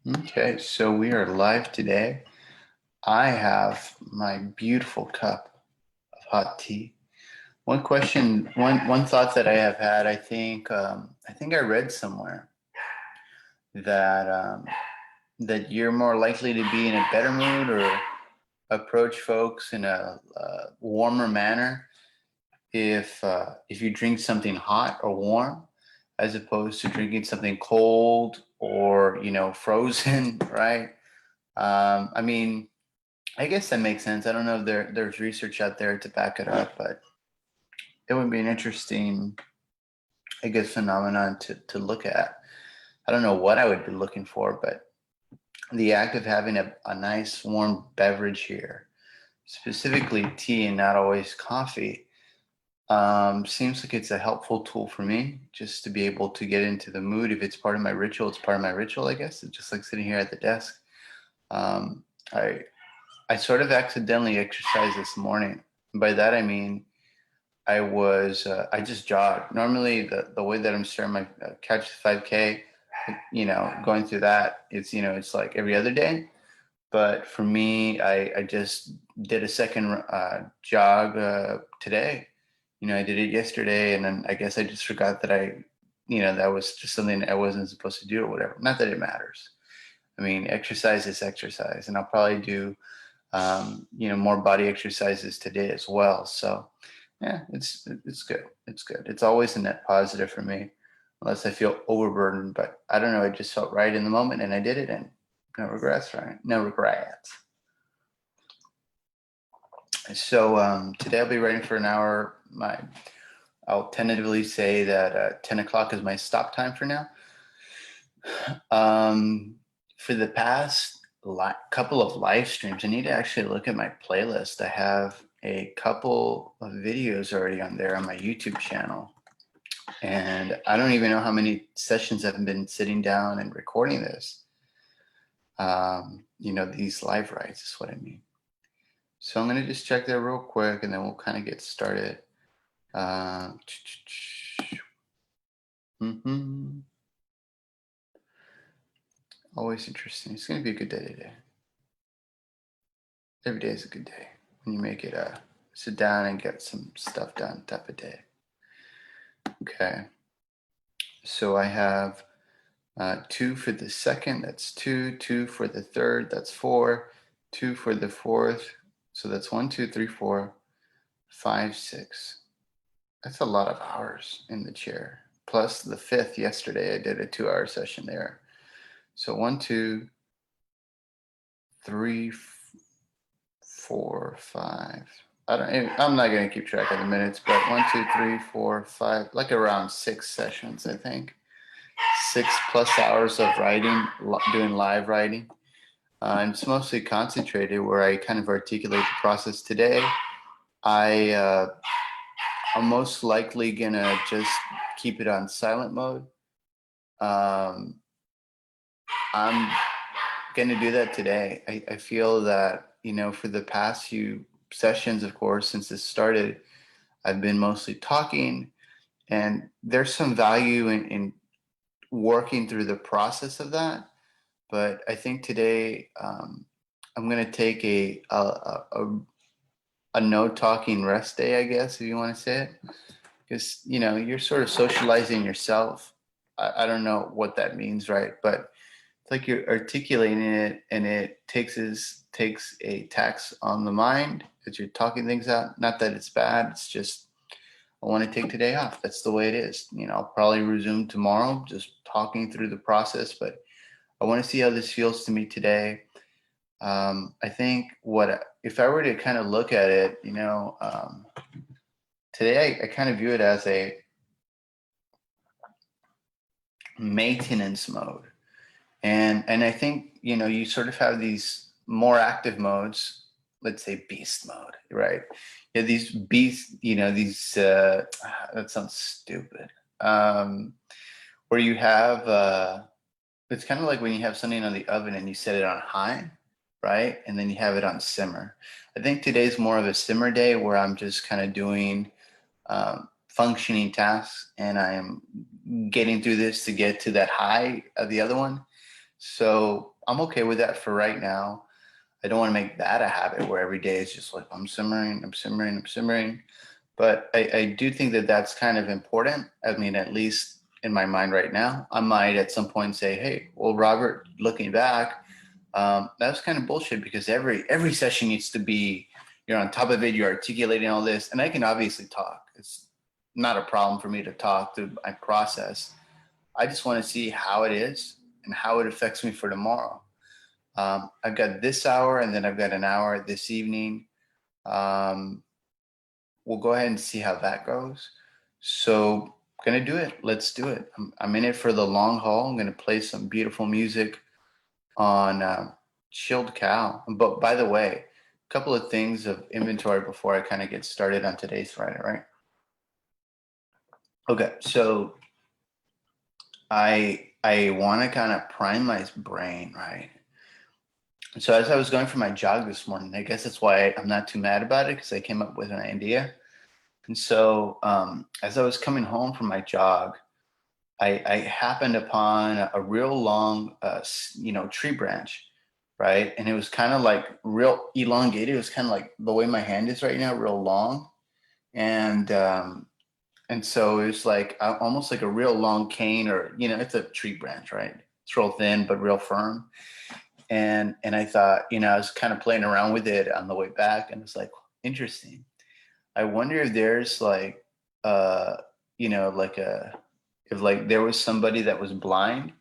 Okay, so we are live today. I have my beautiful cup of hot tea. One question, one thought that I have had, I think I read somewhere that that you're more likely to be in a better mood or approach folks in a warmer manner if you drink something hot or warm, as opposed to drinking something cold or frozen, right? I mean, I guess that makes sense. I don't know if there's research out there to back it up, but it would be an interesting, I guess, phenomenon to look at. I don't know what I would be looking for, but the act of having a nice warm beverage here, specifically tea and not always coffee, seems like it's a helpful tool for me just to be able to get into the mood. If it's part of my ritual, it's part of my ritual, I guess. It's just like sitting here at the desk. Um, I I sort of accidentally exercised this morning. By that I mean I just jogged. Normally the way that I'm starting my catch the 5K, going through that, it's like every other day. But for me, I just did a second jog today. I did it yesterday, and then I guess I just forgot that that was just something I wasn't supposed to do or whatever. Not that it matters. I mean, exercise is exercise, and I'll probably do more body exercises today as well. So yeah, it's good. It's good. It's always a net positive for me, unless I feel overburdened. But I don't know. It just felt right in the moment, and I did it, and no regrets, right? No regrets. So today I'll be writing for an hour. I'll tentatively say that 10 o'clock is my stop time for now. Um, for the past couple of live streams, I need to actually look at my playlist. I have a couple of videos already on there on my YouTube channel. And I don't even know how many sessions I've been sitting down and recording this. These live writes is what I mean. So I'm going to just check there real quick and then we'll kind of get started. Mm-hmm. Always interesting. It's going to be a good day today. Every day is a good day when you make it sit down and get some stuff done type of day. Okay. So I have 2 for the second, that's 2, 2 for the third, that's 4, 2 for the fourth. So that's 1, 2, 3, 4, 5, 6. That's a lot of hours in the chair. Plus the fifth yesterday, I did a 2-hour session there. So 1, 2, 3, 4, 5. I'm not going to keep track of the minutes, but 1, 2, 3, 4, 5, like around 6 sessions, I think. 6+ hours of writing, doing live writing. And it's mostly concentrated where I kind of articulate the process today. I'm most likely gonna just keep it on silent mode. Um, I'm gonna do that today. I feel that, for the past few sessions, of course, since this started, I've been mostly talking, and there's some value in working through the process of that. But I think today I'm going to take a no talking rest day, I guess, if you want to say it, because you're sort of socializing yourself. I don't know what that means, right? But it's like you're articulating it, and it takes a tax on the mind as you're talking things out. Not that it's bad. It's just I want to take today off. That's the way it is. I'll probably resume tomorrow, just talking through the process, but I want to see how this feels to me today. I think if I were to kind of look at it, today I kind of view it as a maintenance mode, and I think you sort of have these more active modes. Let's say beast mode, right? Yeah, these beast, these that sounds stupid. Where you have it's kind of like when you have something on the oven and you set it on high, right? And then you have it on simmer. I think today's more of a simmer day where I'm just kind of doing functioning tasks and I am getting through this to get to that high of the other one. So I'm okay with that for right now. I don't want to make that a habit where every day is just like I'm simmering, I'm simmering, I'm simmering. But I do think that that's kind of important. I mean, at least in my mind right now, I might at some point say, "Hey, well, Robert, looking back, that was kind of bullshit because every session needs to be you're on top of it, you're articulating all this, and I can obviously talk. It's not a problem for me to talk through my process. I just want to see how it is and how it affects me for tomorrow. I've got this hour, and then I've got an hour this evening. Um, we'll go ahead and see how that goes. So, gonna do it. Let's do it. I'm in it for the long haul. I'm gonna play some beautiful music on Chilled Cow. But by the way, a couple of things of inventory before I kind of get started on today's Friday, right? Okay, so I want to kind of prime my brain, right? So as I was going for my jog this morning, I guess that's why I'm not too mad about it because I came up with an idea. And so as I was coming home from my jog, I happened upon a real long, tree branch, right? And it was kind of like real elongated. It was kind of like the way my hand is right now, real long, and so it was like almost like a real long cane, or it's a tree branch, right? It's real thin but real firm. And I thought, I was kind of playing around with it on the way back, and it's like interesting. I wonder if there's like, uh, like if like there was somebody that was blind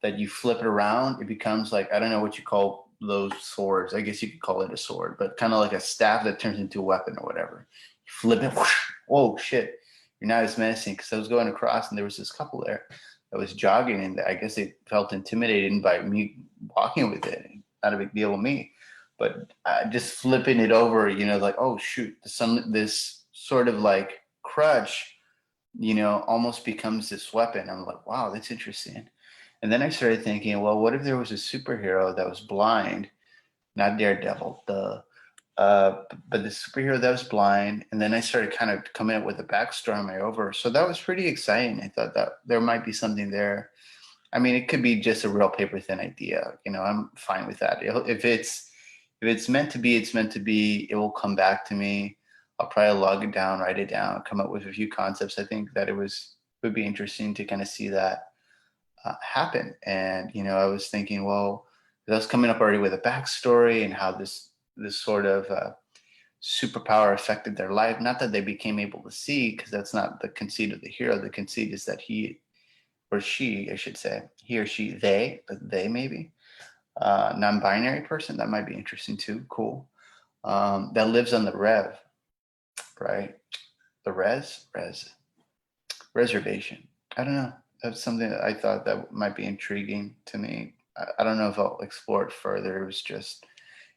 that you flip it around, it becomes like, I don't know what you call those swords. I guess you could call it a sword, but kind of like a staff that turns into a weapon or whatever. You flip it, whoosh, whoa, shit. You're not as menacing because I was going across and there was this couple there that was jogging, and I guess they felt intimidated by me walking with it. Not a big deal with me, but just flipping it over, like, oh shoot, this sort of like crutch, almost becomes this weapon. I'm like, wow, that's interesting. And then I started thinking, well, what if there was a superhero that was blind, not Daredevil, but the superhero that was blind? And then I started kind of coming up with a backstory on my over. So that was pretty exciting. I thought that there might be something there. I mean, it could be just a real paper thin idea. I'm fine with that. If it's meant to be, it's meant to be. It will come back to me. I'll probably log it down, write it down, come up with a few concepts. I think that would be interesting to kind of see that happen. And I was thinking, well, I was coming up already with a backstory and how this sort of superpower affected their life. Not that they became able to see, because that's not the conceit of the hero. The conceit is that he or she, I should say, he or she, they maybe, non-binary person. That might be interesting too. Cool. That lives on the right? The reservation. I don't know. That's something that I thought that might be intriguing to me. I don't know if I'll explore it further. It was just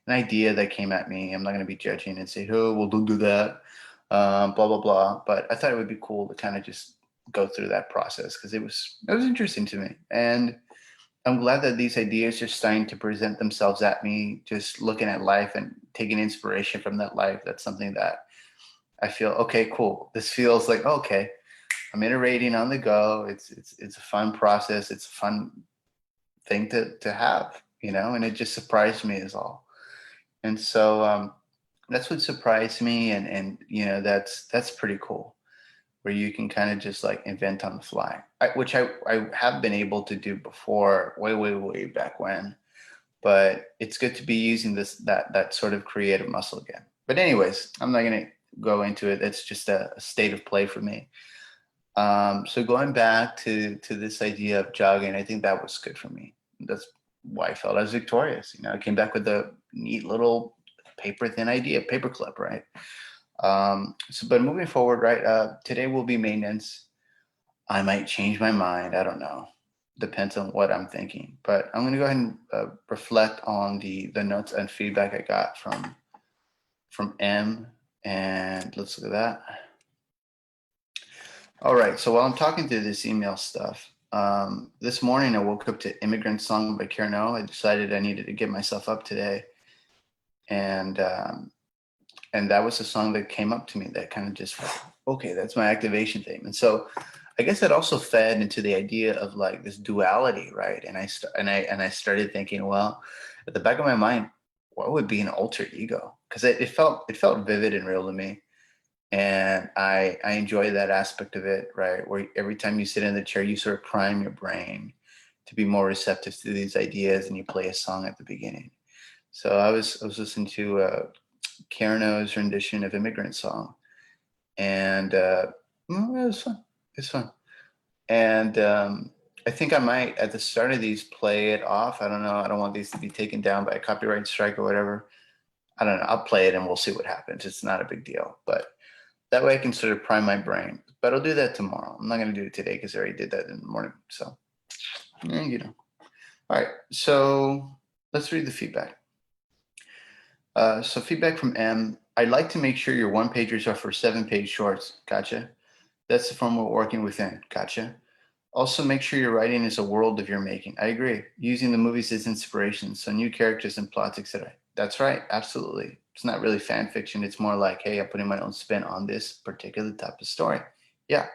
an idea that came at me. I'm not going to be judging and say, oh, well, don't do that, blah, blah, blah. But I thought it would be cool to kind of just go through that process because it was interesting to me. And I'm glad that these ideas are starting to present themselves at me, just looking at life and taking inspiration from that life. That's something that I feel, okay, cool. This feels like, okay, I'm iterating on the go. It's a fun process. It's a fun thing to have, and it just surprised me is all. And so that's what surprised me, and that's pretty cool, where you can kind of just like invent on the fly, which I have been able to do before, way way way back when. But it's good to be using that sort of creative muscle again. But anyways, I'm not gonna go into it. It's just a state of play for me. So going back to this idea of jogging, I think that was good for me. That's why I felt I was victorious. I came back with a neat little paper thin idea, paperclip, right? But moving forward, right? Today will be maintenance. I might change my mind. I don't know. Depends on what I'm thinking. But I'm gonna go ahead and reflect on the notes and feedback I got from M, and let's look at that. All right. So while I'm talking through this email stuff, this morning I woke up to "Immigrant Song" by Kerno. I decided I needed to get myself up today, and that was a song that came up to me that kind of just, okay, that's my activation thing. And so I guess it also fed into the idea of like this duality, right? And I started thinking, well, at the back of my mind, what would be an alter ego? Because it felt vivid and real to me, and I enjoy that aspect of it, right? Where every time you sit in the chair, you sort of prime your brain to be more receptive to these ideas, and you play a song at the beginning. So I was listening to Karen O's rendition of "Immigrant Song," and it was fun. It's fun. And I think I might, at the start of these, play it off. I don't know. I don't want these to be taken down by a copyright strike or whatever. I don't know. I'll play it and we'll see what happens. It's not a big deal. But that way I can sort of prime my brain. But I'll do that tomorrow. I'm not going to do it today because I already did that in the morning. So, you know. All right. So let's read the feedback. So feedback from M. I'd like to make sure your one pagers are for 7-page shorts. Gotcha. That's the form we're working within. Gotcha. Also, make sure your writing is a world of your making. I agree. Using the movies as inspiration, so new characters and plots, etc. That's right. Absolutely. It's not really fan fiction. It's more like, hey, I'm putting my own spin on this particular type of story. Yeah.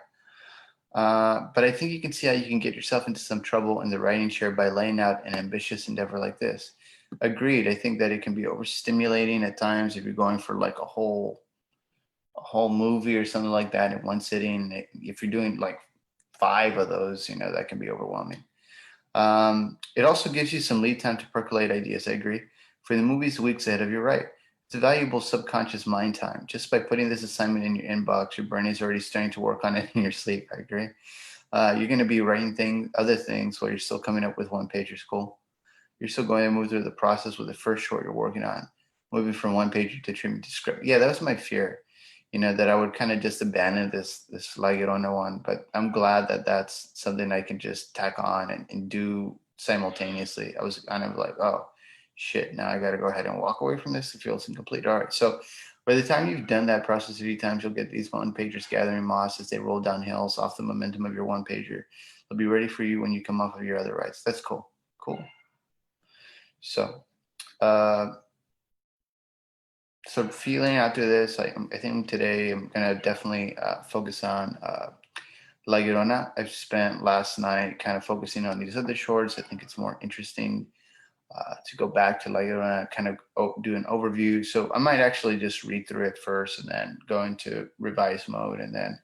But I think you can see how you can get yourself into some trouble in the writing chair by laying out an ambitious endeavor like this. Agreed. I think that it can be overstimulating at times if you're going for like a whole movie or something like that in one sitting. If you're doing like 5 of those, that can be overwhelming. It also gives you some lead time to percolate ideas. I agree. For the movies weeks ahead of your right. It's a valuable subconscious mind time. Just by putting this assignment in your inbox, your brain is already starting to work on it in your sleep. I agree. You're going to be writing other things while you're still coming up with one pager. Cool. You're still going to move through the process with the first short you're working on, moving from one pager to treatment to script. Yeah, that was my fear, that I would kind of just abandon this La Llorona one. But I'm glad that that's something I can just tack on and do simultaneously. I was kind of like, oh, shit, now I got to go ahead and walk away from this. It feels incomplete. All right. So by the time you've done that process a few times, you'll get these one pagers gathering moss as they roll down hills off the momentum of your one pager. They'll be ready for you when you come off of your other writes. That's cool. Cool. So, uh, so feeling after this, I think today I'm gonna definitely focus on La Llorona. I've spent last night kind of focusing on these other shorts. I think it's more interesting to go back to La Llorona, kind of do an overview. So I might actually just read through it first and then go into revise mode and then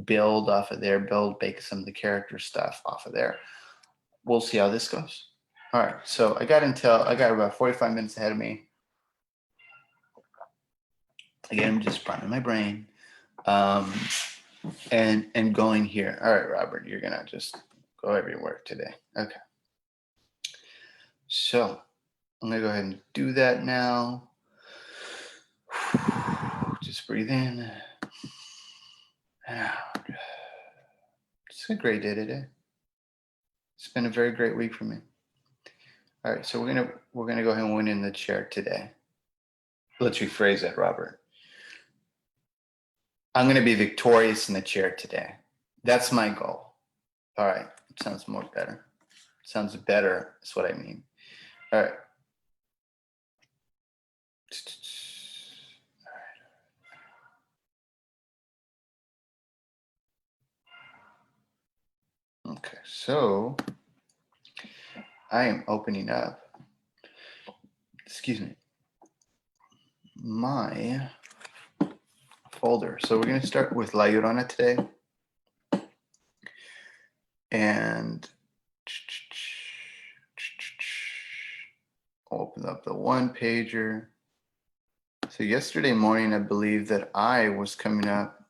build off of there, bake some of the character stuff off of there. We'll see how this goes. All right, so I got about 45 minutes ahead of me. Again, I'm just priming my brain. And going here. All right, Robert, you're gonna just go everywhere today. Okay. So I'm gonna go ahead and do that now. Just breathe in and out. It's a great day today. It's been a very great week for me. All right, so we're gonna go ahead and win in the chair today. Let's rephrase that, Robert. I'm gonna be victorious in the chair today. That's my goal. All right, sounds more better. Sounds better is what I mean. All right. Okay, so I am opening up, excuse me, my folder. So we're going to start with La Llorona today. And open up the one pager. So yesterday morning, I believe that I was coming up.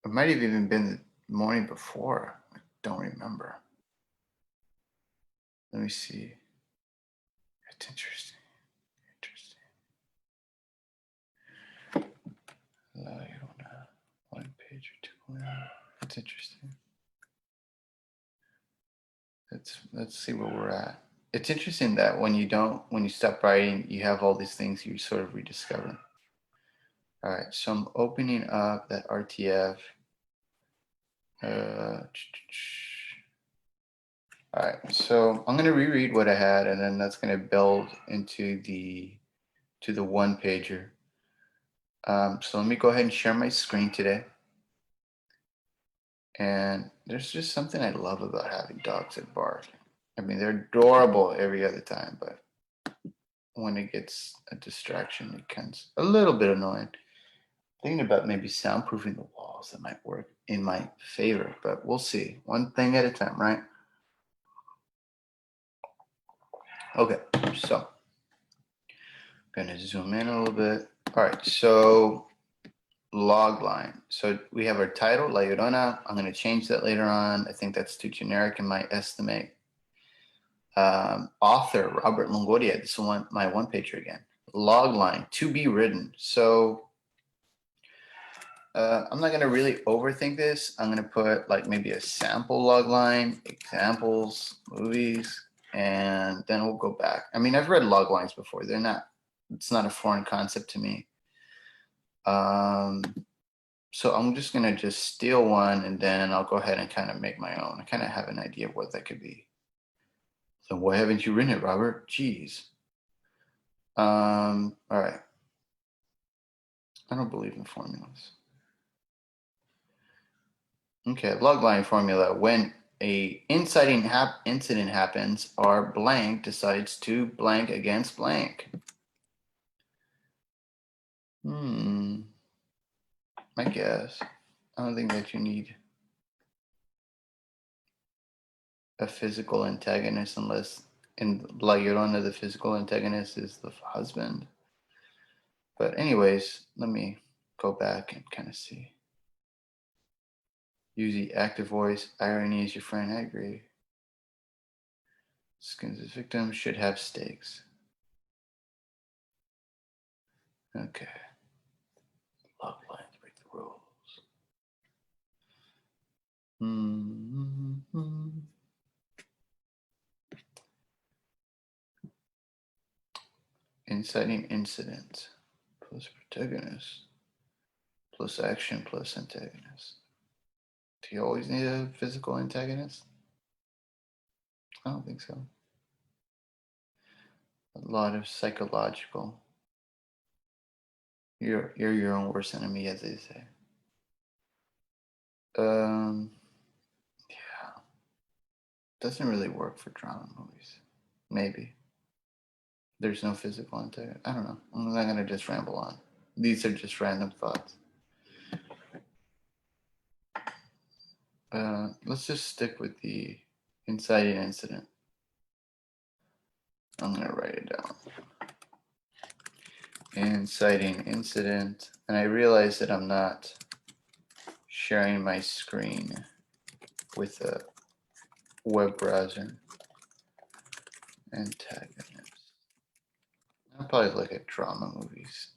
It might have even been the morning before. I don't remember. Let me see. It's interesting. La Llorona, one page or 2. That's interesting. Let's see where we're at. It's interesting that when you stop writing, you have all these things you sort of rediscover. All right, so I'm opening up that RTF. All right, so I'm going to reread what I had, and then that's going to build into the one pager. So let me go ahead and share my screen today. And there's just something I love about having dogs that bark. I mean, they're adorable every other time, but when it gets a distraction, it becomes a little bit annoying. Thinking about maybe soundproofing the walls, that might work in my favor, but we'll see. One thing at a time, right? Okay, so I'm gonna zoom in a little bit. All right, so log line. So we have our title, La Llorona. I'm gonna change that later on. I think that's too generic in my estimate. Author, Robert Longoria. This is my one pager again. Log line, to be written. So I'm not gonna really overthink this. I'm gonna put like maybe a sample log line, examples, movies, and then we'll go back. I mean, I've read log lines before. It's not a foreign concept to me. So I'm just gonna just steal one and then I'll go ahead and kind of make my own. I kind of have an idea of what that could be. So why haven't you written it, Robert? Jeez. All right. I don't believe in formulas. Okay, logline formula. When a inciting incident happens, R blank decides to blank against blank. I guess. I don't think that you need a physical antagonist unless in La Llorona the physical antagonist is the husband. But anyways, let me go back and kind of see. Use the active voice. Irony is your friend. I agree. Skins as victim should have stakes. Okay. Log lines break the rules. Inciting incident plus protagonist plus action plus antagonist. Do you always need a physical antagonist? I don't think so. A lot of psychological. You're your own worst enemy, as they say. Yeah. Doesn't really work for drama movies. Maybe. There's no physical antagonist. I don't know. I'm not gonna just ramble on. These are just random thoughts. Let's just stick with the inciting incident. I'm gonna write it down. Inciting incident, and I realize that I'm not sharing my screen with a web browser. Antagonist. I'll probably look at drama movies.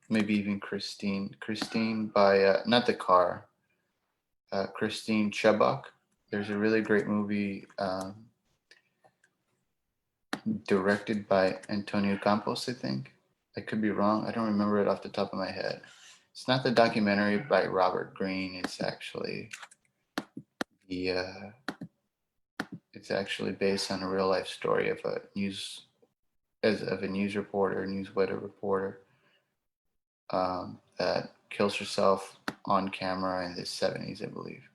Maybe even Christine. Christine by, not the car, Christine Chubbuck. There's a really great movie directed by Antonio Campos, I think. I could be wrong. I don't remember it off the top of my head. It's not the documentary by Robert Greene. It's actually it's actually based on a real life story of a news reporter, newsletter reporter that kills herself on camera in the 70s, I believe.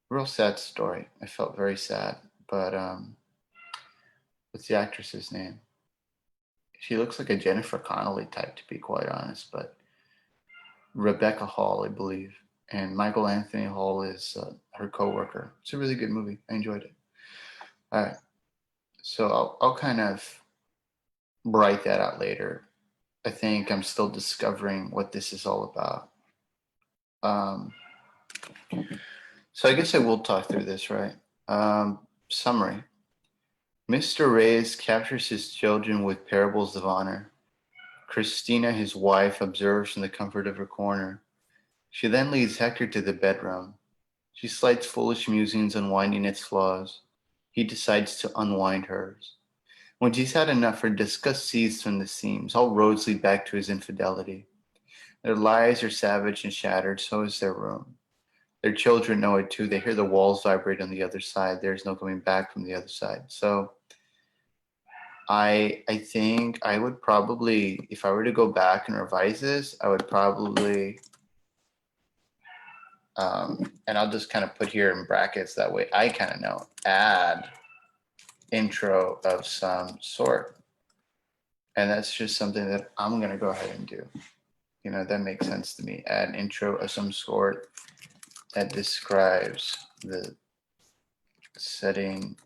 Real sad story. I felt very sad, but what's the actress's name? She looks like a Jennifer Connelly type, to be quite honest, but Rebecca Hall, I believe, and Michael Anthony Hall is her co-worker. It's a really good movie. I enjoyed it. All right, so I'll kind of write that out later. I think I'm still discovering what this is all about. So I guess I will talk through this, right? Summary. Mr. Reyes captures his children with parables of honor. Christina, his wife, observes from the comfort of her corner. She then leads Hector to the bedroom. She slights foolish musings, unwinding its flaws. He decides to unwind hers. When she's had enough, her disgust seethes from the seams. All roads lead back to his infidelity. Their lives are savage and shattered, so is their room. Their children know it too. They hear the walls vibrate on the other side. There's no coming back from the other side. So I think I would probably, if I were to go back and revise this, I would probably And I'll just kind of put here in brackets, that way I kind of know, add intro of some sort. And that's just something that I'm going to go ahead and do. You know, that makes sense to me. Add an intro of some sort that describes the setting,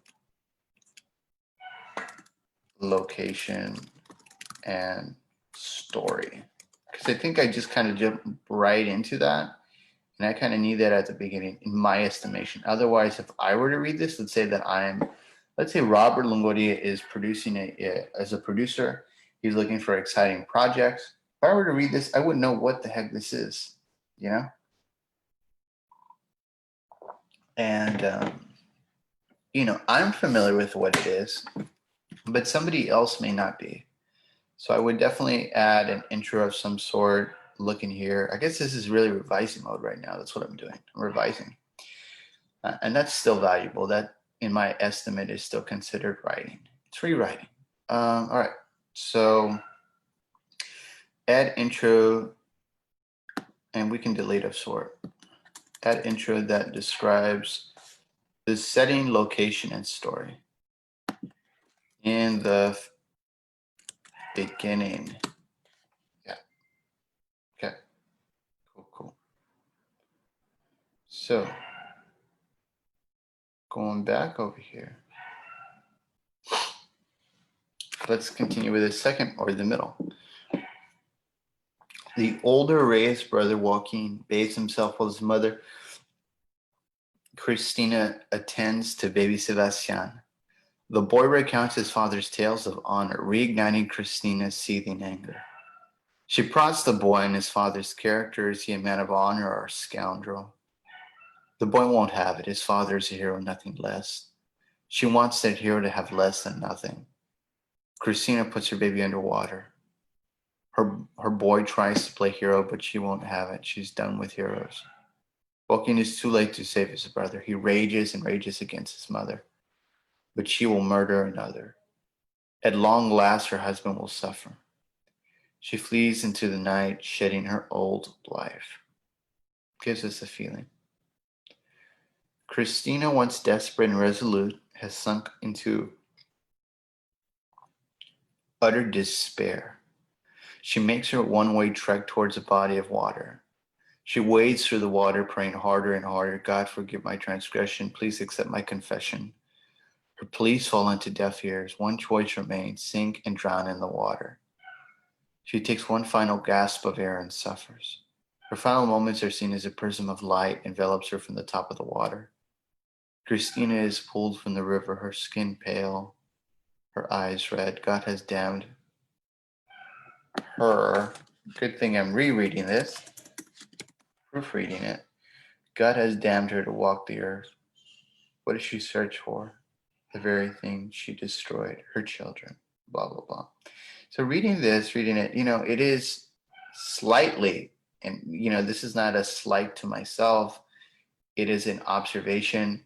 location, and story. Because I think I just kind of jump right into that. And I kind of need that at the beginning, in my estimation. Otherwise, if I were to read this, let's say that let's say Robert Longoria is producing as a producer. He's looking for exciting projects. If I were to read this, I wouldn't know what the heck this is, you know? And, you know, I'm familiar with what it is, but somebody else may not be. So I would definitely add an intro of some sort. Looking here, I guess this is really revising mode right now. That's what I'm doing. I'm revising. And that's still valuable. That, in my estimate, is still considered writing. It's rewriting. All right. So add intro, and we can delete of sort. Add intro that describes the setting, location, and story. In the beginning. Yeah. Okay. Cool. So going back over here. Let's continue with the second, or the middle. The older Reyes brother, Joaquin, bathes himself while his mother, Cristina, attends to baby Sebastian. The boy recounts his father's tales of honor, reigniting Cristina's seething anger. She prods the boy and his father's character. Is he a man of honor or a scoundrel? The boy won't have it. His father is a hero, nothing less. She wants that hero to have less than nothing. Cristina puts her baby underwater. Her boy tries to play hero, but she won't have it. She's done with heroes. Joaquin is too late to save his brother. He rages and rages against his mother, but she will murder another. At long last, her husband will suffer. She flees into the night, shedding her old life. Gives us a feeling. Cristina, once desperate and resolute, has sunk into utter despair. She makes her one-way trek towards a body of water. She wades through the water, praying harder and harder. God, forgive my transgression. Please accept my confession. Her pleas fall into deaf ears. One choice remains: sink and drown in the water. She takes one final gasp of air and suffers. Her final moments are seen as a prism of light envelops her from the top of the water. Cristina is pulled from the river, her skin pale, her eyes red. God has damned her. Good thing I'm rereading this, proofreading it. God has damned her to walk the earth. What does she search for? The very thing she destroyed, her children, blah, blah, blah. So reading it, you know, it is slightly, and, you know, this is not a slight to myself. It is an observation.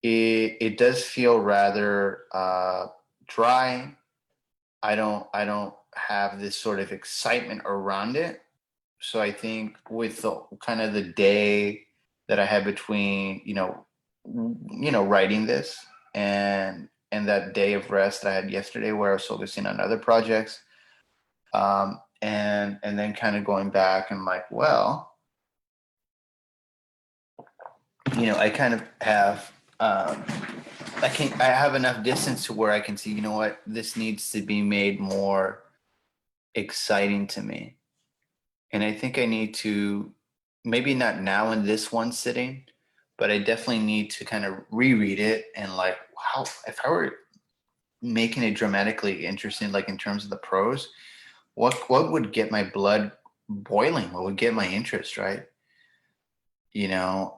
It does feel rather dry. I don't have this sort of excitement around it. So I think with the kind of the day that I had between, writing this and that day of rest I had yesterday, where I was focusing on other projects, and then kind of going back and like, well, you know, I kind of have, I have enough distance to where I can see, you know what, this needs to be made more exciting to me. And I think I need to, maybe not now in this one sitting, but I definitely need to kind of reread it and like, wow, if I were making it dramatically interesting, like in terms of the prose, what would get my blood boiling? What would get my interest, right? You know,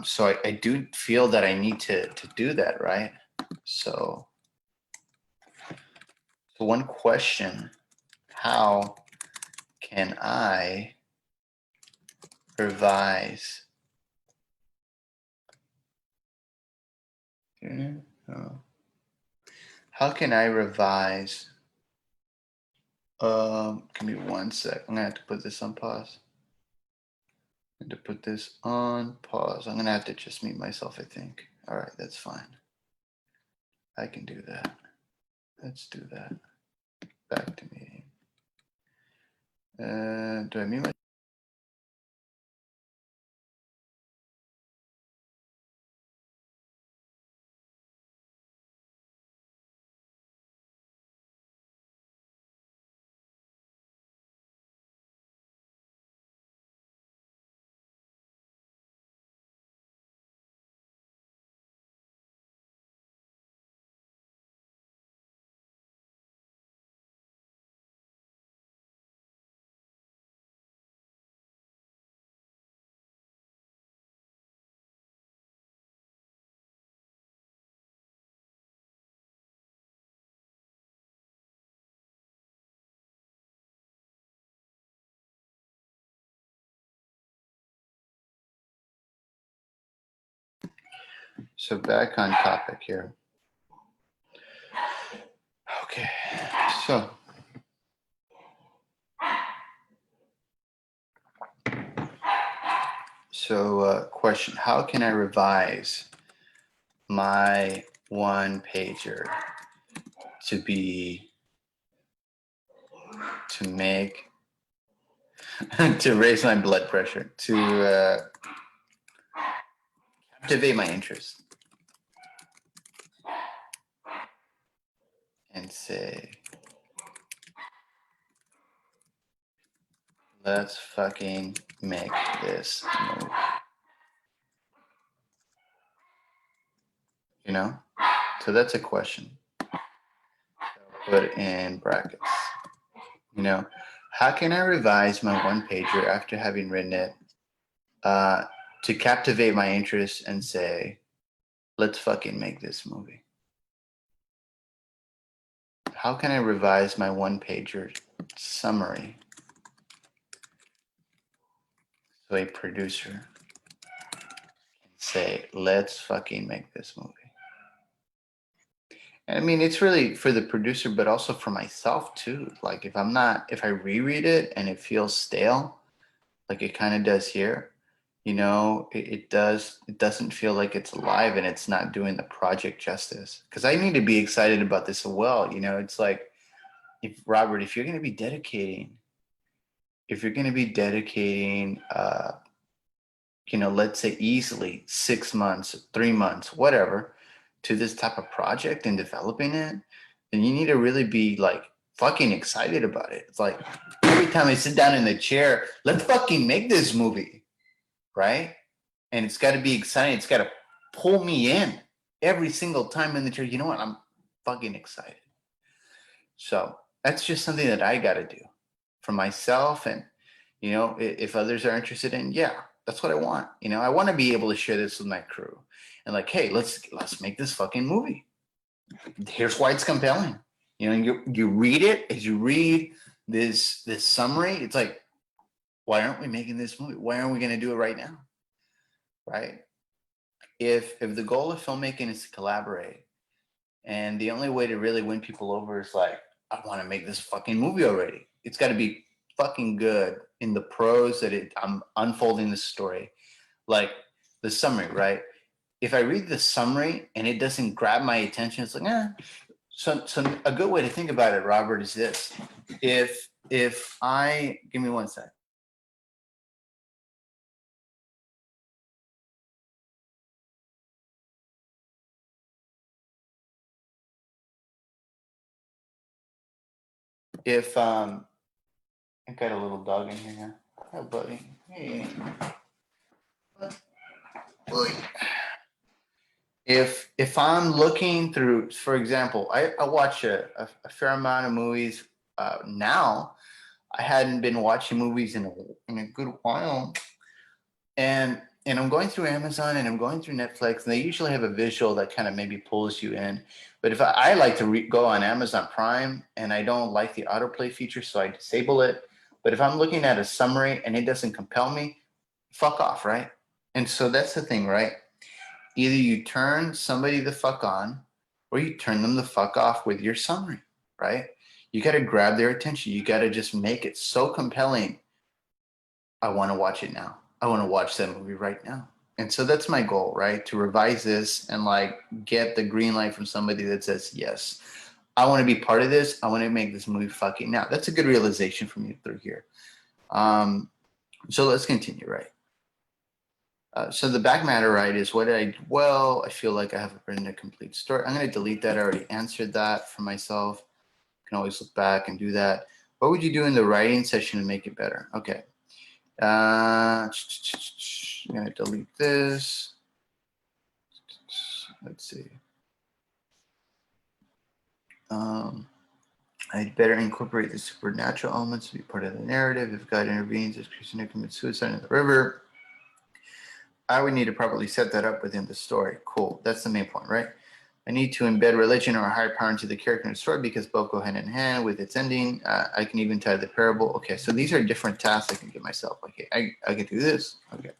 so I do feel that I need to do that, right? So one question: how can I revise? How can I revise? Give me one sec. I'm gonna have to put this on pause. And to put this on pause, I'm gonna have to just mute myself, I think. All right, that's fine. I can do that. Let's do that. Back to meeting. Do I mute my? So back on topic here. Okay, so question, how can I revise my one pager to make, to raise my blood pressure, to captivate my interest and say, let's fucking make this move. You know? So that's a question. Put in brackets. You know, how can I revise my one pager after having written it to captivate my interest and say, let's fucking make this movie? How can I revise my one pager summary so a producer can say, let's fucking make this movie? I mean, it's really for the producer, but also for myself too. Like if I reread it and it feels stale, like it kind of does here, you know, it doesn't feel like it's alive and it's not doing the project justice. Because I need to be excited about this as well. You know, it's like, if Robert, if you're going to be dedicating, you know, let's say easily 6 months, 3 months, whatever, to this type of project and developing it, then you need to really be like fucking excited about it. It's like every time I sit down in the chair, let's fucking make this movie, right? And it's got to be exciting. It's got to pull me in every single time in the chair. You know what? I'm fucking excited. So that's just something that I got to do for myself. And, you know, if others are interested in, yeah, that's what I want. You know, I want to be able to share this with my crew and like, hey, let's make this fucking movie. Here's why it's compelling. You know, you read it, as you read this summary, it's like, why aren't we making this movie? Why aren't we going to do it right now? Right? If the goal of filmmaking is to collaborate, and the only way to really win people over is like, I want to make this fucking movie already. It's got to be fucking good in the prose that I'm unfolding this story. Like the summary, right? If I read the summary and it doesn't grab my attention, it's like, So a good way to think about it, Robert, is this. If I, give me one sec. If I got a little dog in here. Hi, buddy. Hey. If I'm looking through, for example, I watch a fair amount of movies now. I hadn't been watching movies in a good while, and I'm going through Amazon and I'm going through Netflix, and they usually have a visual that kind of maybe pulls you in. But if I like to go on Amazon Prime, and I don't like the autoplay feature, so I disable it. But if I'm looking at a summary and it doesn't compel me, fuck off, right? And so that's the thing, right? Either you turn somebody the fuck on, or you turn them the fuck off with your summary, right? You got to grab their attention. You got to just make it so compelling. I want to watch it now. I want to watch that movie right now. And so that's my goal, right? To revise this and like get the green light from somebody that says, yes, I want to be part of this. I want to make this movie fucking now. That's a good realization for me through here. So let's continue, right? So the back matter, right, is what did I, well, I feel like I haven't written a complete story. I'm going to delete that. I already answered that for myself. You can always look back and do that. What would you do in the writing session to make it better? Okay. I'm going to delete this. Let's see. I'd better incorporate the supernatural elements to be part of the narrative. If God intervenes, as Christina commits suicide in the river, I would need to properly set that up within the story. Cool. That's the main point, right? I need to embed religion or a higher power into the character in the story because both go hand in hand with its ending. I can even tie the parable. Okay, so these are different tasks I can give myself. Okay, I can do this. Okay.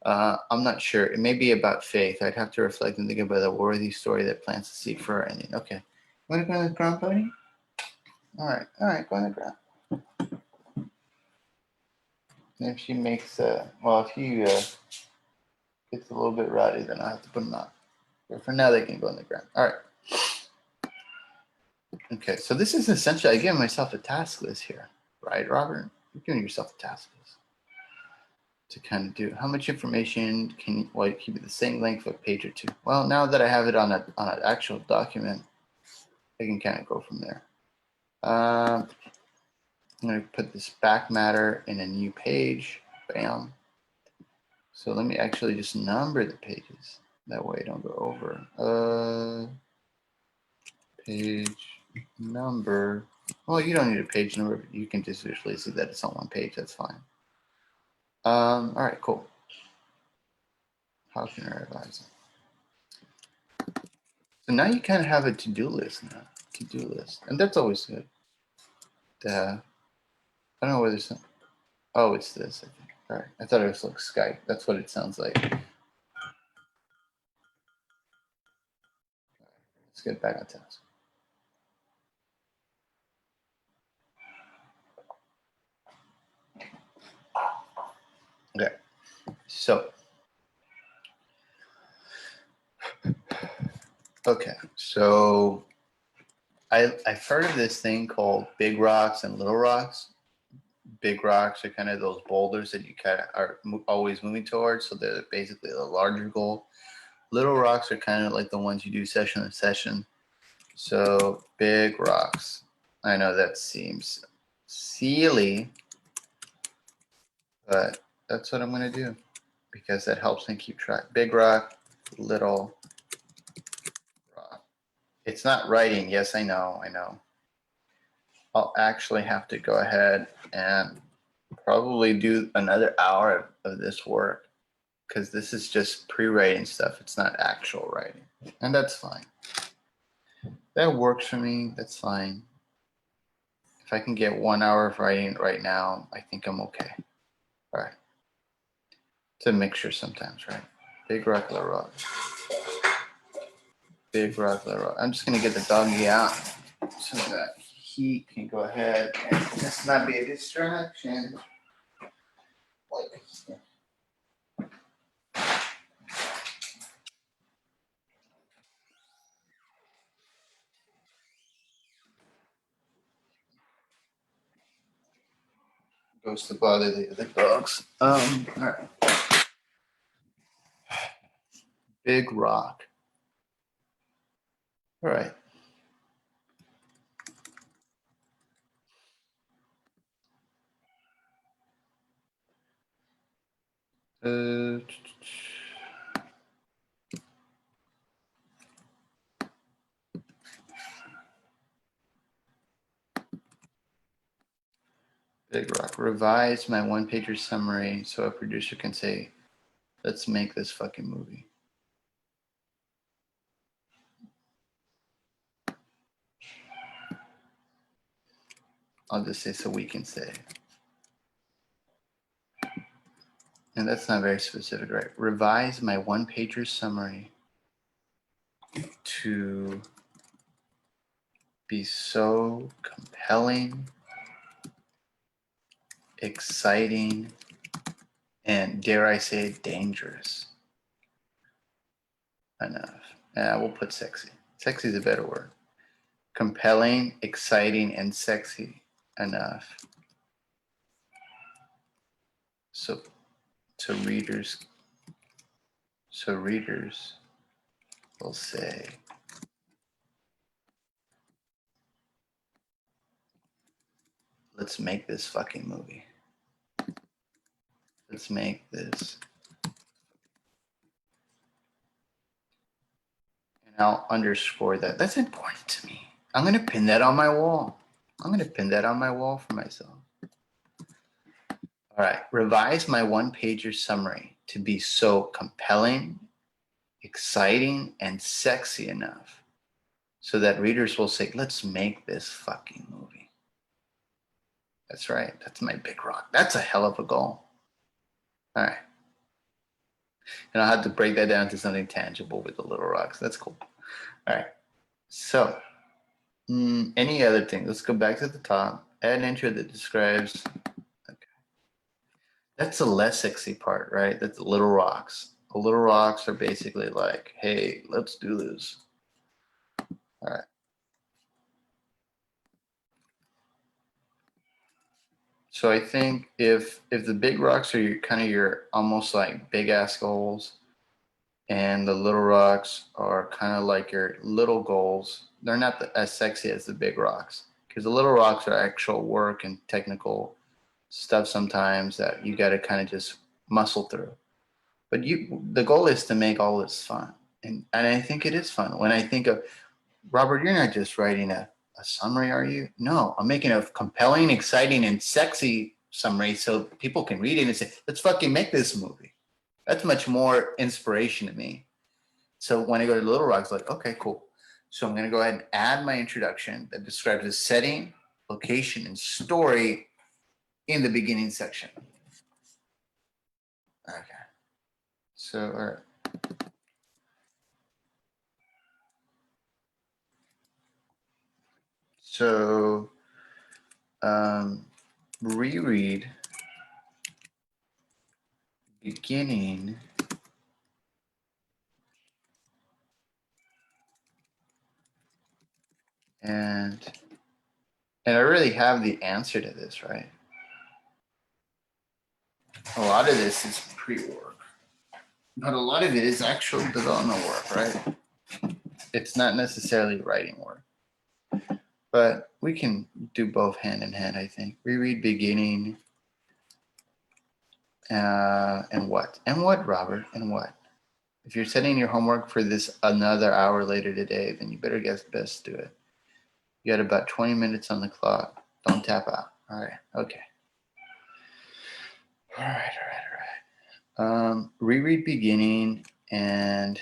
I'm not sure. It may be about faith. I'd have to reflect and think about the worthy story that plants the seed for our ending. Okay. Want to go on the ground, pony? All right, go on the ground. And if she makes, well, if he gets a little bit rowdy, then I'll have to put him out. But for now, they can go on the ground. All right. Okay, so this is essentially, I give myself a task list here, right, Robert? You're giving yourself a task list to kind of do. How much information can you, well, keep it the same length of a page or two? Well, now that I have it on an actual document, I can kind of go from there. I'm going to put this back matter in a new page. Bam. So let me actually just number the pages. That way I don't go over. Page number. Well, you don't need a page number. But you can just visually see that it's on one page. That's fine. All right, cool. How can I revise it? So now you kind of have a to-do list now. To-do list. And that's always good. I don't know whether some. Oh, it's this, I think. All right. I thought it was like Skype. That's what it sounds like. Let's get back on task. Okay. So. Okay. So I've heard of this thing called big rocks and little rocks. Big rocks are kind of those boulders that you kind of are always moving towards. So they're basically the larger goal. Little rocks are kind of like the ones you do session to session. So big rocks. I know that seems silly, but that's what I'm going to do because that helps me keep track. Big rock, little rock. It's not writing. Yes, I know. I'll actually have to go ahead and probably do another hour of this work because this is just pre-writing stuff. It's not actual writing. And that's fine. That works for me. That's fine. If I can get 1 hour of writing right now, I think I'm okay. All right. It's a mixture sometimes, right? Big rock, little rock. Big rock, little rock. I'm just going to get the doggy out so that he can go ahead and just not be a distraction. Goes to bother the other dogs. All right. Big rock. All right. Big rock. Revise my one-pager summary so a producer can say, let's make this fucking movie. I'll just say so we can say. And that's not very specific, right? Revise my one-pager summary to be so compelling, exciting, and dare I say dangerous enough. We'll put sexy. Sexy is a better word. Compelling, exciting, and sexy enough. So, so readers, so readers will say, let's make this fucking movie. Let's make this. And I'll underscore that. That's important to me. I'm going to pin that on my wall. I'm going to pin that on my wall for myself. All right. Revise my one-pager summary to be so compelling, exciting, and sexy enough so that readers will say, let's make this fucking movie. That's right. That's my big rock. That's a hell of a goal. All right. And I'll have to break that down to something tangible with the little rocks. That's cool. All right. So, any other thing? Let's go back to the top. Add an intro that describes. Okay. That's the less sexy part, right? That's the little rocks. The little rocks are basically like, hey, let's do this. All right. So I think if the big rocks are your kind of your almost like big ass goals, and the little rocks are kind of like your little goals, they're not as sexy as the big rocks because the little rocks are actual work and technical stuff sometimes that you got to kind of just muscle through. But the goal is to make all this fun, and I think it is fun. When I think of Robert, you're not just writing a summary, are you? No, I'm making a compelling, exciting, and sexy summary so people can read it and say, let's fucking make this movie. That's much more inspiration to me. So when I go to Little Rock, it's like, okay, cool. So I'm going to go ahead and add my introduction that describes the setting, location, and story in the beginning section. Okay. So, all right. So, reread beginning and I really have the answer to this, right? A lot of this is pre-work, but a lot of it is actual development work, right? It's not necessarily writing work, but we can do both hand in hand, I think. Reread beginning and what? And what, Robert? And what? If you're setting your homework for this another hour later today, then you better get best do it. You got about 20 minutes on the clock. Don't tap out. All right. Okay. All right. Reread beginning and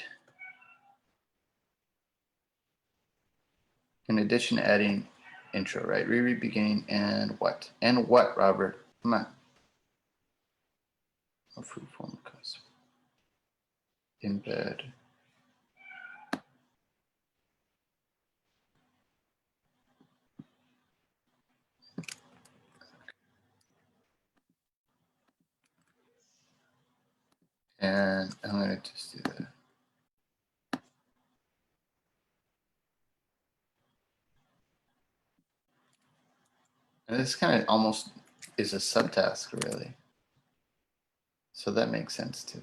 in addition to adding intro, right? Reread beginning and what? And what, Robert? Come on. A fruit form cusp. Embed. And I'm going to just do that. And this kind of almost is a subtask, really. So that makes sense too.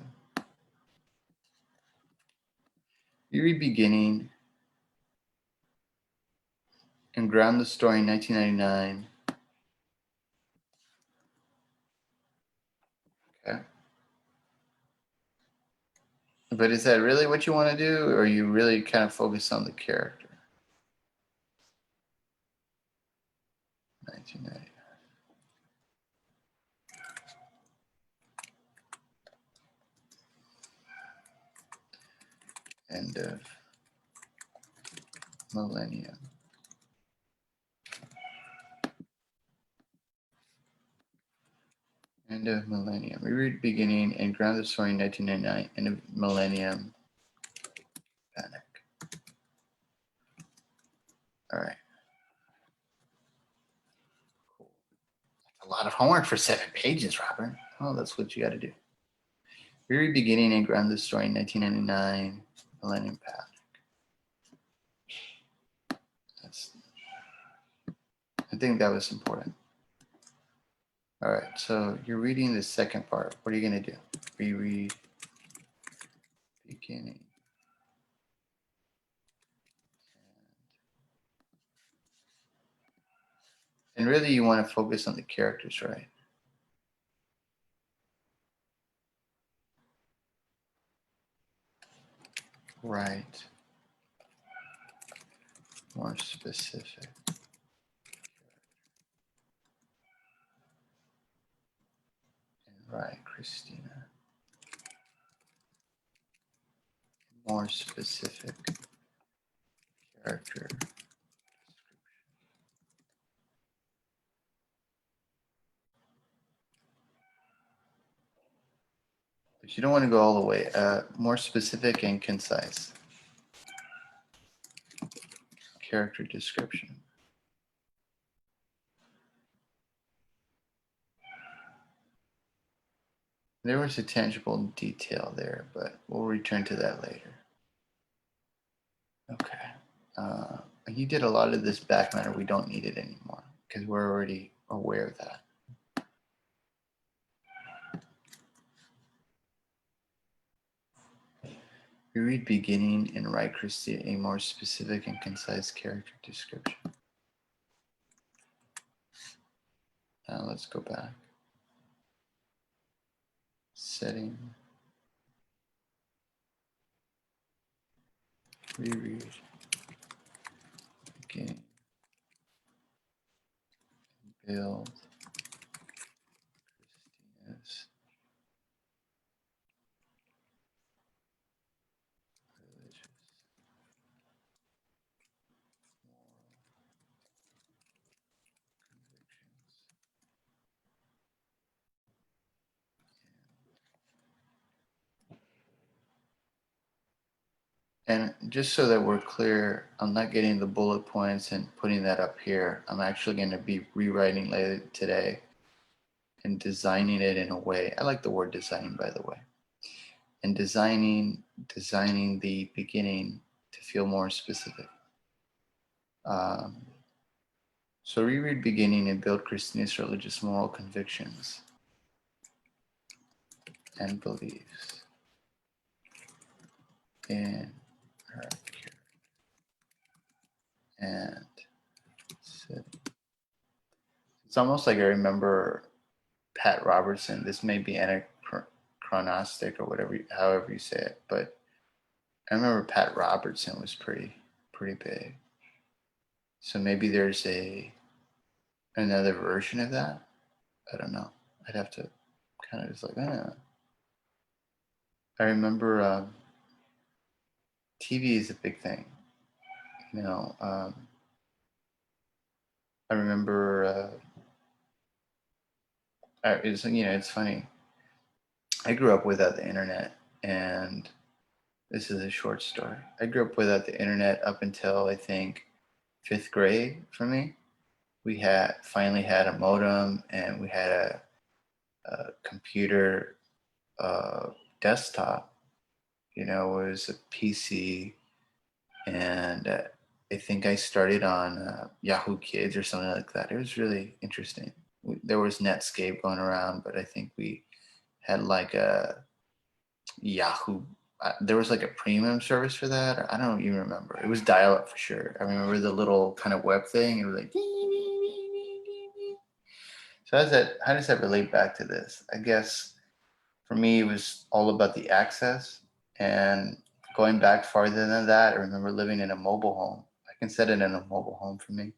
Reread beginning and ground the story in 1999. Okay. But is that really what you want to do, or are you really kind of focused on the character? 1990. End of millennium. End of millennium. Reread beginning and ground the story in 1999. End of millennium. Panic. All right. Cool. That's a lot of homework for 7 pages, Robert. Oh, that's what you got to do. Very beginning and ground the story in 1999, Millennium Path. I think that was important. All right, so you're reading the second part. What are you going to do? Reread beginning. And really, you want to focus on the characters, right? Right. More specific. And right, Christina. More specific character. But you don't want to go all the way. More specific and concise. Character description. There was a tangible detail there, but we'll return to that later. Okay. You did a lot of this back matter. We don't need it anymore because we're already aware of that. We read beginning and write Christy a more specific and concise character description. Now let's go back. Setting. Reread. Beginning. Build. Christina's religious, moral convictions. And just so that we're clear, I'm not getting the bullet points and putting that up here. I'm actually going to be rewriting later today and designing it in a way. I like the word design, by the way. And designing the beginning to feel more specific. So reread beginning and build Christina's religious moral convictions and beliefs in her character and city. It's almost like I remember Pat Robertson. This may be anachronistic or whatever, however you say it, but I remember Pat Robertson was pretty big. So maybe there's another version of that. I don't know. I'd have to kind of just like, I remember TV is a big thing. You know, I remember it's funny. I grew up without the internet, and this is a short story. I grew up without the internet up until I think 5th grade for me. We had finally had a modem, and we had a computer desktop. You know, it was a PC, and I think I started on Yahoo Kids or something like that. It was really interesting. There was Netscape going around, but I think we had like a Yahoo. There was like a premium service for that. I don't even remember. It was dial up for sure. I remember the little kind of web thing. It was like. So how does that relate back to this? I guess for me, it was all about the access. And going back farther than that, I remember living in a mobile home. I can set it in a mobile home for me.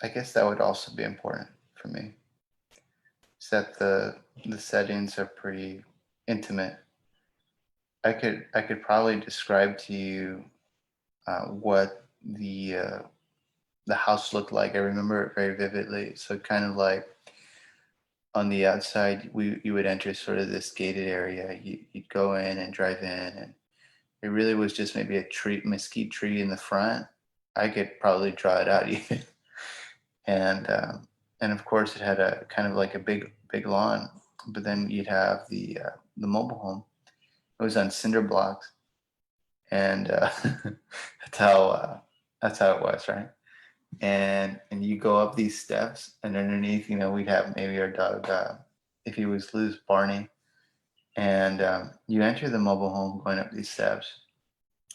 I guess that would also be important for me. Set the settings are pretty intimate. I could probably describe to you what the house looked like. I remember it very vividly. So kind of like on the outside, you would enter sort of this gated area. You'd go in and drive in, and it really was just maybe a mesquite tree in the front. I could probably draw it out even, and of course it had a kind of like a big lawn but then you'd have the mobile home. It was on cinder blocks, and that's how uh, that's how it was, right? And you go up these steps, and underneath, we'd have maybe our dog, if he was loose, Barney, and you enter the mobile home going up these steps.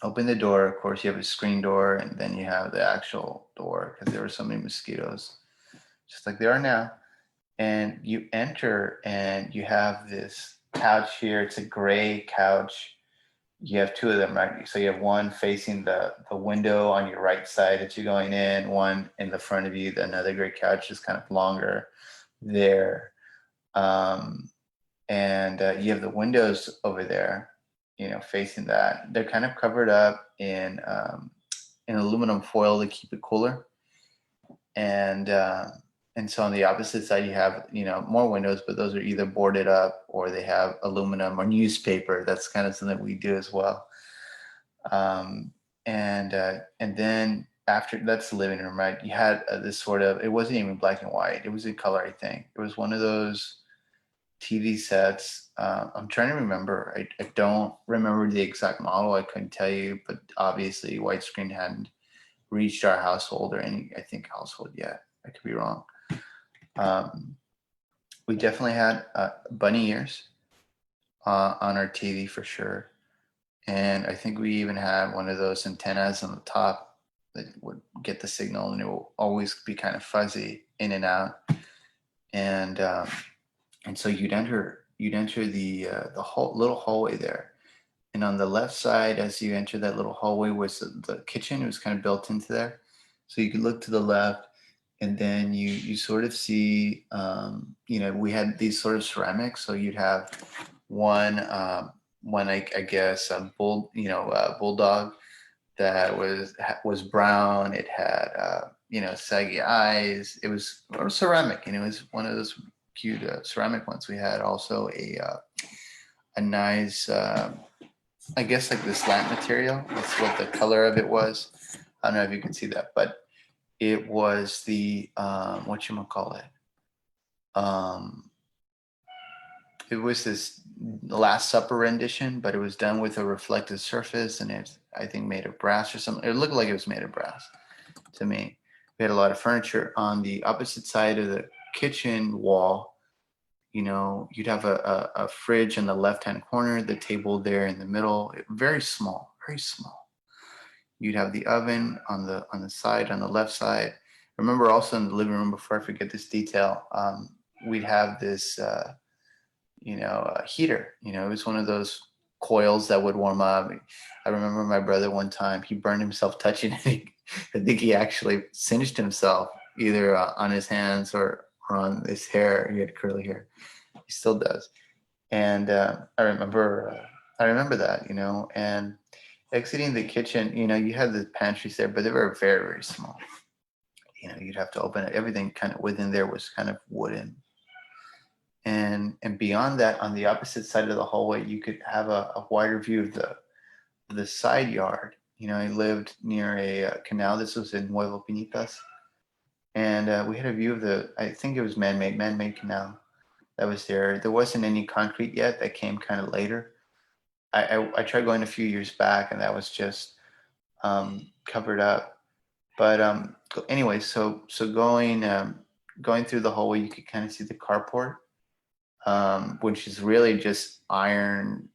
Open the door. Of course, you have a screen door, and then you have the actual door because there were so many mosquitoes, just like there are now. And you enter, and you have this couch here. It's a gray couch. You have two of them, right? So you have one facing the window on your right side as you're going in, one in the front of you. Another gray couch is kind of longer there. Um, and you have the windows over there, facing that. They're kind of covered up in aluminum foil to keep it cooler. And so on the opposite side, you have more windows, but those are either boarded up or they have aluminum or newspaper. That's kind of something we do as well. And then after that's the living room, right? You had this sort of, it wasn't even black and white. It was in color, I think. It was one of those TV sets. I'm trying to remember. I don't remember the exact model. I couldn't tell you, but obviously widescreen hadn't reached our household or any, I think, household yet. I could be wrong. We definitely had bunny ears on our TV for sure. And I think we even had one of those antennas on the top that would get the signal, and it will always be kind of fuzzy in and out. And so you'd enter the little hallway there, and on the left side, as you enter that little hallway, was the kitchen. It was kind of built into there, so you could look to the left, and then you sort of see, we had these sort of ceramics. So you'd have one, I guess a bulldog that was brown. It had saggy eyes. It was ceramic, it was one of those cute ceramic ones. We had also a nice, I guess, like this lamp material. That's what the color of it was. I don't know if you can see that, but it was the whatchamacallit. It was this Last Supper rendition, but it was done with a reflective surface, and it's, I think, made of brass or something. It looked like it was made of brass to me. We had a lot of furniture on the opposite side of the kitchen wall. You'd have a fridge in the left-hand corner, the table there in the middle, very small, very small. You'd have the oven on the side, on the left side. I remember also in the living room, before I forget this detail, we'd have this heater. It was one of those coils that would warm up. I remember my brother one time, he burned himself touching it. I think he actually singed himself either on his hands or on his hair. He had curly hair. He still does. And I remember that, and exiting the kitchen, you had the pantries there, but they were very, very small. You'd have to open it. Everything kind of within there was kind of wooden. And beyond that, on the opposite side of the hallway, you could have a wider view of the side yard. I lived near a canal. This was in Nuevo Pinitas. And we had a view of I think it was man-made canal that was there. There wasn't any concrete yet. That came kind of later. I tried going a few years back, and that was just covered up. But anyway, so going through the hallway, you could kind of see the carport, which is really just iron,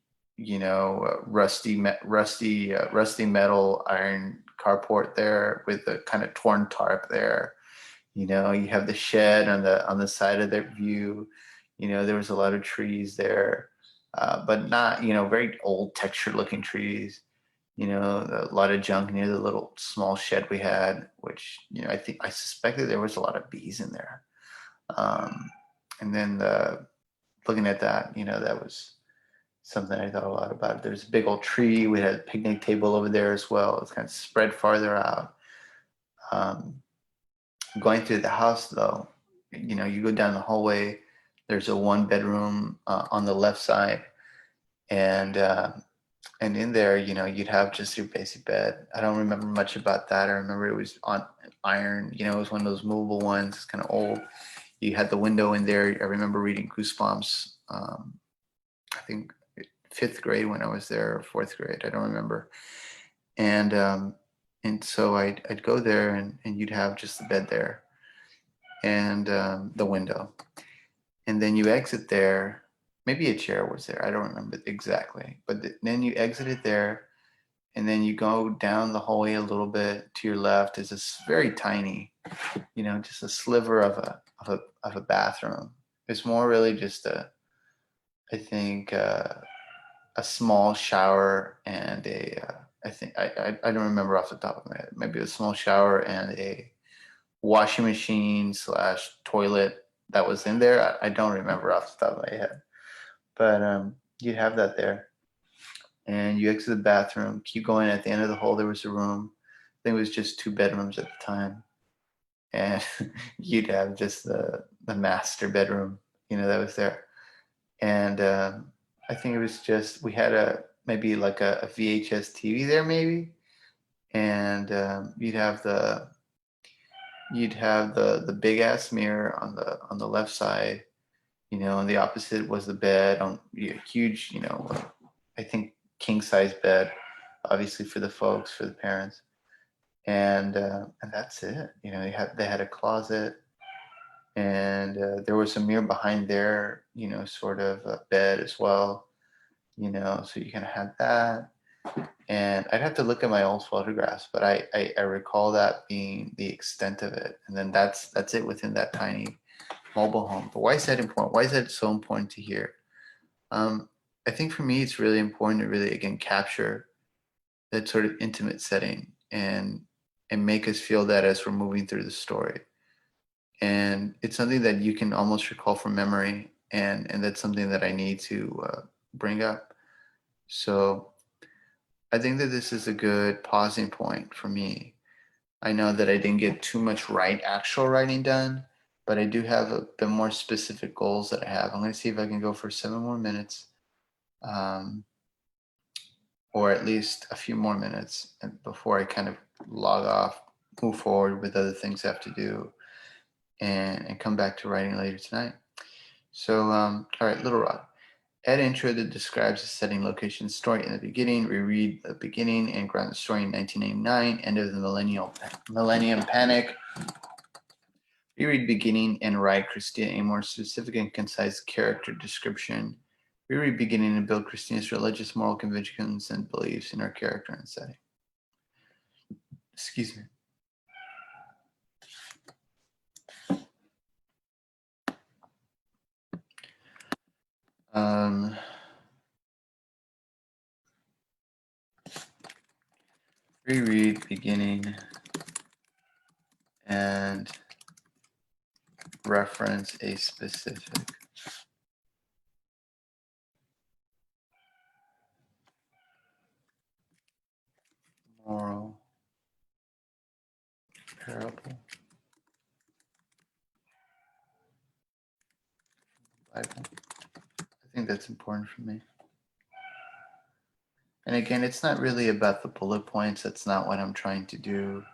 rusty metal iron carport there with a kind of torn tarp there. You have the shed on the side of their view. There was a lot of trees there, but not, very old textured looking trees. A lot of junk near the little small shed we had, which, I suspected there was a lot of bees in there. And then looking at that, that was something I thought a lot about. There's a big old tree. We had a picnic table over there as well. It's kind of spread farther out. Going through the house, though, you go down the hallway. There's a one bedroom on the left side, and in there, you'd have just your basic bed. I don't remember much about that. I remember it was on iron. It was one of those movable ones. It's kind of old. You had the window in there. I remember reading Goosebumps I think, fifth grade when I was there, or fourth grade. I don't remember. And so I'd go there, and you'd have just the bed there and the window. And then you exit there. Maybe a chair was there. I don't remember exactly. But then you exited there, and then you go down the hallway a little bit to your left. Is this very tiny, just a sliver of a bathroom. It's more really just I think, a small shower and I think I don't remember off the top of my head. Maybe a small shower and a washing machine slash toilet that was in there. I don't remember off the top of my head, but you'd have that there, and you exit the bathroom, keep going. At the end of the hall, there was a room. I think it was just two bedrooms at the time, and you'd have just the master bedroom, that was there. And I think it was just we had maybe like a VHS TV there, maybe, and you'd have the big ass mirror on the left side, and the opposite was the bed on huge, I think king size bed, obviously for the folks, for the parents, and that's it. They had a closet, and there was a mirror behind their sort of bed as well, so you kind of had that. And I'd have to look at my old photographs, but I recall that being the extent of it. And then that's it within that tiny mobile home. But why is that important? Why is that so important to hear? I think for me, it's really important to really, again, capture that sort of intimate setting and make us feel that as we're moving through the story. And it's something that you can almost recall from memory, and that's something that I need to bring up. So I think that this is a good pausing point for me. I know that I didn't get too much actual writing done, but I do have a bit more specific goals that I have. I'm going to see if I can go for 7 more minutes, or at least a few more minutes before I kind of log off, move forward with other things I have to do, and come back to writing later tonight. So, all right, Little Rock. Add intro that describes the setting, location, story in the beginning. Reread the beginning and ground the story in 1989, end of the Millennium Panic. Reread beginning and write Christina a more specific and concise character description. Reread beginning and build Christina's religious moral convictions and beliefs in her character and setting. Excuse me. Reread beginning and reference a specific moral parable. Bible. I think that's important for me. And again, it's not really about the bullet points. That's not what I'm trying to do.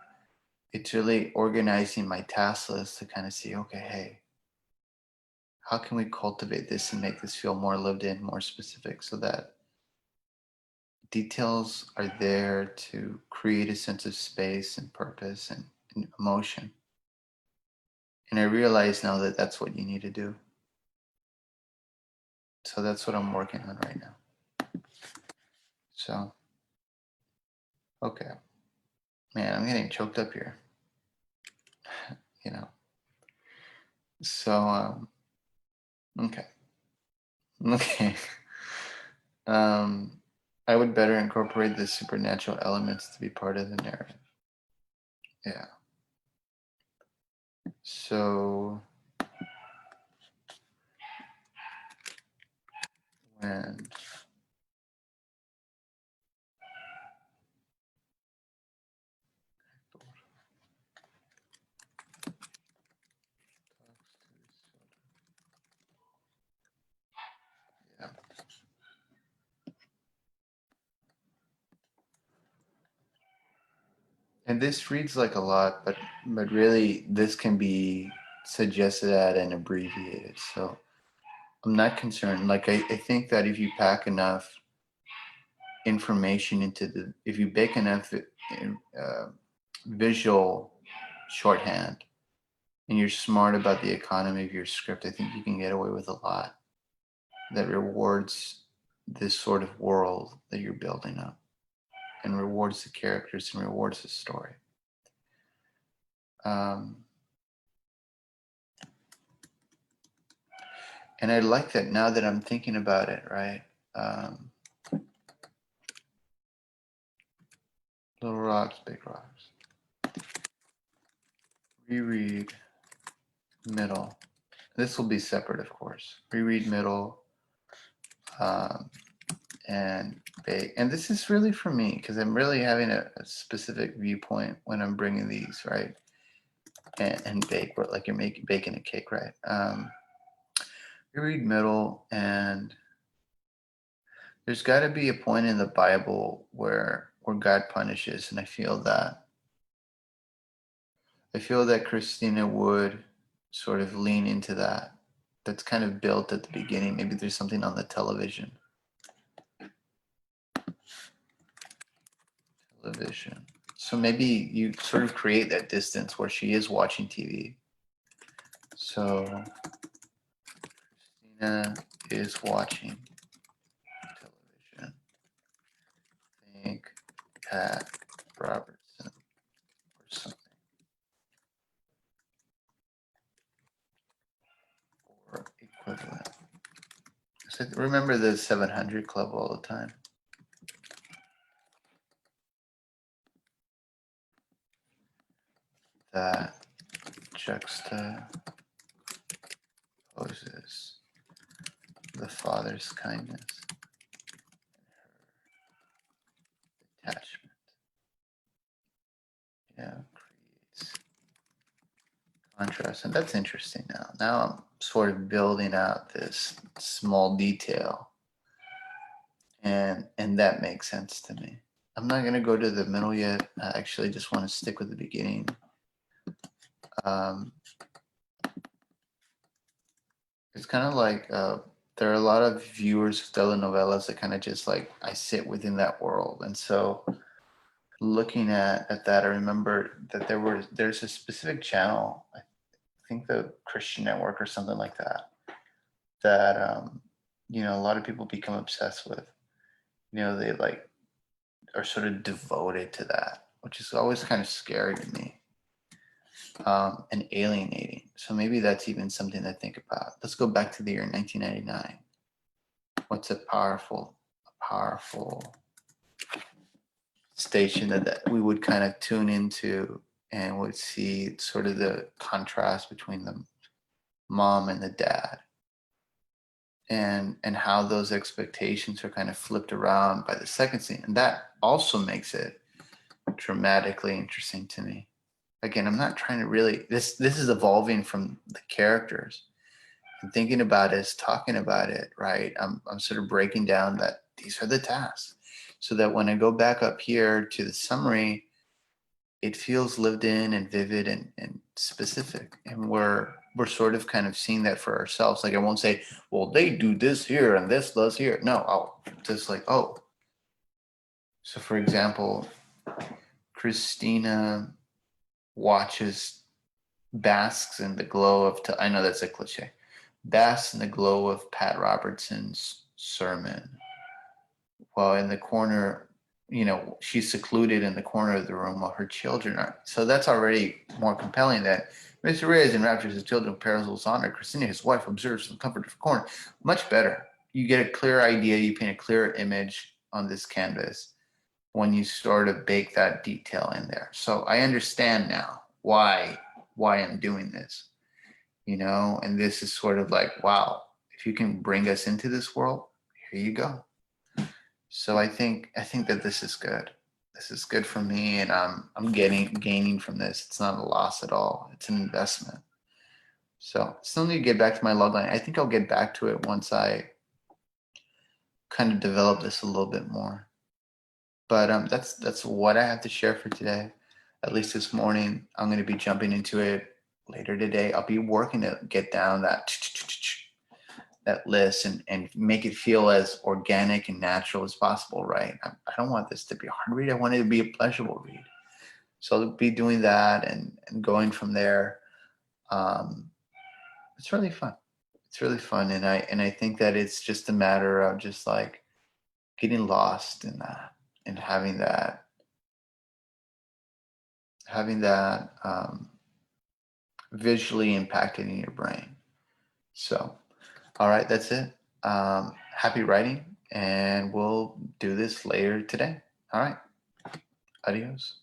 It's really organizing my task list to kind of see, okay, hey, how can we cultivate this and make this feel more lived in, more specific, so that details are there to create a sense of space and purpose and emotion. And I realize now that that's what you need to do. So that's what I'm working on right now. So, okay. Man, I'm getting choked up here. So, okay. Okay. I would better incorporate the supernatural elements to be part of the narrative. Yeah. So when yeah. And this reads like a lot, but really this can be suggested at and abbreviated. So I'm not concerned. Like I think that if you pack enough information into if you bake enough visual shorthand and you're smart about the economy of your script, I think you can get away with a lot that rewards this sort of world that you're building up and rewards the characters and rewards the story. And I like that now that I'm thinking about it, right? Little rocks, big rocks. Reread middle. This will be separate, of course. Reread middle and bake. And this is really for me because I'm really having a specific viewpoint when I'm bringing these, right? And bake, like you're baking a cake, right? Reread middle, and there's got to be a point in the Bible where God punishes, and I feel that Christina would sort of lean into that. That's kind of built at the beginning. Maybe there's something on the television. So maybe you sort of create that distance where she is watching TV. So Christina is watching television. Think Pat Robertson or something. Or equivalent. So remember the 700 Club all the time. That juxtaposes the father's kindness and her attachment. Yeah, creates contrast. And that's interesting now. Now I'm sort of building out this small detail. And that makes sense to me. I'm not going to go to the middle yet. I actually just want to stick with the beginning. It's kind of like there are a lot of viewers of telenovelas that kind of just like, I sit within that world. And so looking at that, I remember that there's a specific channel, I think the Christian Network or something like that, that, a lot of people become obsessed with. They like are sort of devoted to that, which is always kind of scary to me. And alienating. So maybe that's even something to think about. Let's go back to the year 1999. What's a powerful station that we would kind of tune into and would see sort of the contrast between the mom and the dad, and how those expectations are kind of flipped around by the second scene. And that also makes it dramatically interesting to me. Again, I'm not trying to really, this is evolving from the characters and thinking about it, talking about it, right? I'm sort of breaking down that these are the tasks so that when I go back up here to the summary, it feels lived in and vivid and specific. And we're sort of kind of seeing that for ourselves. Like I won't say, well, they do this here and this does here. No, I'll just like, oh. So for example, Christina basks in the glow of, I know that's a cliche, basks in the glow of Pat Robertson's sermon. While in the corner, she's secluded in the corner of the room while her children are. So that's already more compelling that Mr. Reyes enraptures his children with Perils honor. Christina, his wife, observes the comfort of the corner. Much better. You get a clear idea, you paint a clearer image on this canvas when you sort of bake that detail in there. So I understand now why I'm doing this, and this is sort of like, wow, if you can bring us into this world, here you go. So I think that this is good. This is good for me, and I'm gaining from this. It's not a loss at all. It's an investment. So still need to get back to my logline. I think I'll get back to it once I kind of develop this a little bit more. But that's what I have to share for today. At least this morning, I'm going to be jumping into it later today. I'll be working to get down that list and make it feel as organic and natural as possible, right? I don't want this to be a hard read. I want it to be a pleasurable read. So I'll be doing that and going from there. Um, it's really fun. It's really fun. And I think that it's just a matter of just like getting lost in that and having that visually impacted in your brain. So, all right, that's it. Happy writing, and we'll do this later today. All right, adios.